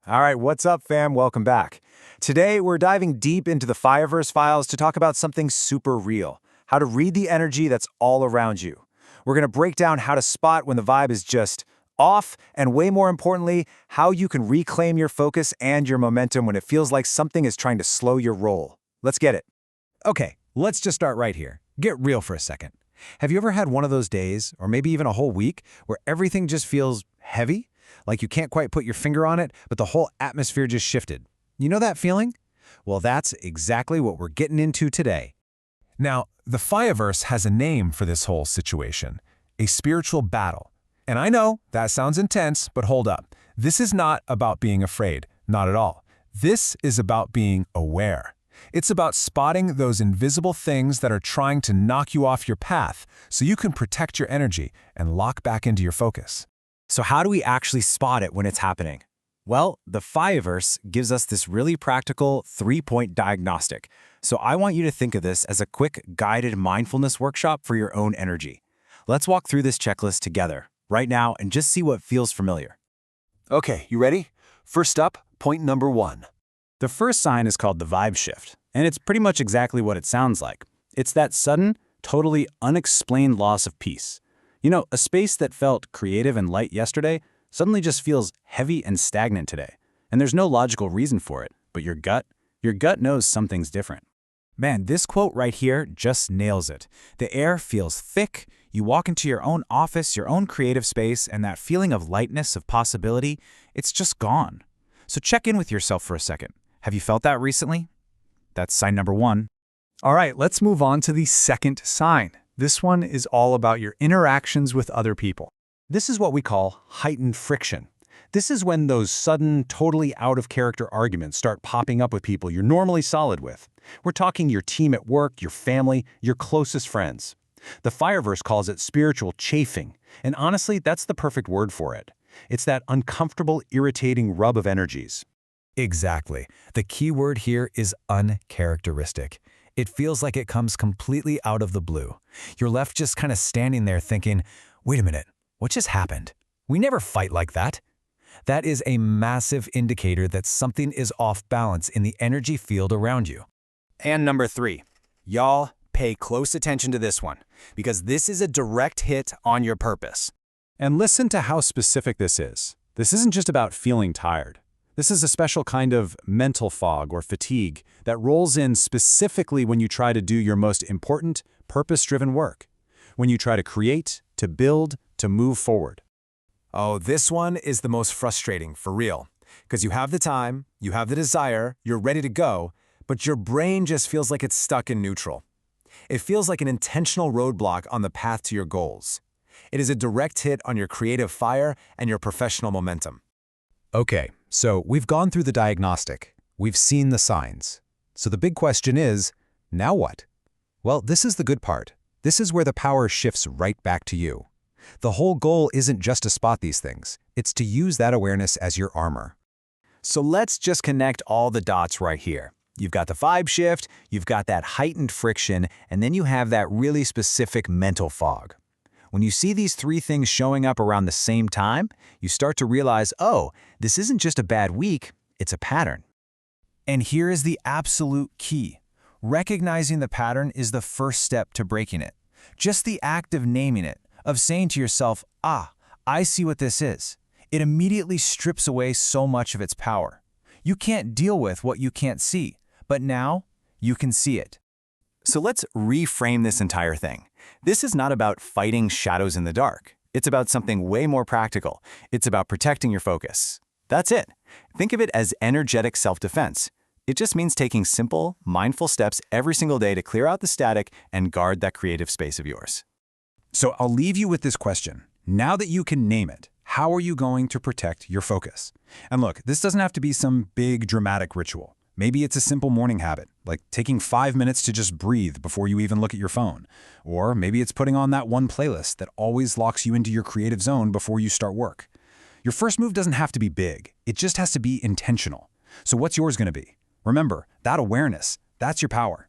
All right, what's up, fam? Welcome back. Today, we're diving deep into the Fyah-Verse Files to talk about something super real, how to read the energy that's all around you. We're going to break down how to spot when the vibe is just off, and way more importantly, how you can reclaim your focus and your momentum when it feels like something is trying to slow your roll. Let's get it. Okay, let's just start right here. Get real for a second. Have you ever had one of those days, or maybe even a whole week, where everything just feels heavy? Like you can't quite put your finger on it, but the whole atmosphere just shifted. You know that feeling? Well, that's exactly what we're getting into today. Now, the Fyah-Verse has a name for this whole situation, a spiritual battle. And I know that sounds intense, but hold up. This is not about being afraid, not at all. This is about being aware. It's about spotting those invisible things that are trying to knock you off your path so you can protect your energy and lock back into your focus. So how do we actually spot it when it's happening? Well, the Fyah-Verse gives us this really practical 3-point diagnostic. So I want you to think of this as a quick guided mindfulness workshop for your own energy. Let's walk through this checklist together right now and just see what feels familiar. Okay, you ready? First up, point number 1. The first sign is called the vibe shift, and it's pretty much exactly what it sounds like. It's that sudden, totally unexplained loss of peace. You know, a space that felt creative and light yesterday suddenly just feels heavy and stagnant today. And there's no logical reason for it, but your gut knows something's different. Man, this quote right here just nails it. The air feels thick, you walk into your own office, your own creative space, and that feeling of lightness, of possibility, it's just gone. So check in with yourself for a second. Have you felt that recently? That's sign number 1. All right, let's move on to the second sign. This one is all about your interactions with other people. This is what we call heightened friction. This is when those sudden, totally out-of-character arguments start popping up with people you're normally solid with. We're talking your team at work, your family, your closest friends. The Fyah-Verse calls it spiritual chafing, and honestly, that's the perfect word for it. It's that uncomfortable, irritating rub of energies. Exactly. The key word here is uncharacteristic. It feels like it comes completely out of the blue. You're left just kind of standing there thinking, wait a minute, what just happened? We never fight like that. That is a massive indicator that something is off balance in the energy field around you. And number 3, y'all pay close attention to this one, because this is a direct hit on your purpose. And listen to how specific this is. This isn't just about feeling tired. This is a special kind of mental fog or fatigue that rolls in specifically when you try to do your most important, purpose-driven work, when you try to create, to build, to move forward. Oh, this one is the most frustrating, for real. Because you have the time, you have the desire, you're ready to go, but your brain just feels like it's stuck in neutral. It feels like an intentional roadblock on the path to your goals. It is a direct hit on your creative fire and your professional momentum. Okay, so we've gone through the diagnostic. We've seen the signs. So the big question is, now what? Well, this is the good part. This is where the power shifts right back to you. The whole goal isn't just to spot these things. It's to use that awareness as your armor. So let's just connect all the dots right here. You've got the vibe shift, you've got that heightened friction, and then you have that really specific mental fog. When you see these 3 things showing up around the same time, you start to realize, oh, this isn't just a bad week, it's a pattern. And here is the absolute key. Recognizing the pattern is the first step to breaking it. Just the act of naming it, of saying to yourself, I see what this is. It immediately strips away so much of its power. You can't deal with what you can't see, but now you can see it. So let's reframe this entire thing. This is not about fighting shadows in the dark. It's about something way more practical. It's about protecting your focus. That's it. Think of it as energetic self-defense. It just means taking simple, mindful steps every single day to clear out the static and guard that creative space of yours. So I'll leave you with this question. Now that you can name it, how are you going to protect your focus? And look, this doesn't have to be some big dramatic ritual. Maybe it's a simple morning habit, like taking 5 minutes to just breathe before you even look at your phone. Or maybe it's putting on that one playlist that always locks you into your creative zone before you start work. Your first move doesn't have to be big. It just has to be intentional. So what's yours going to be? Remember, that awareness, that's your power.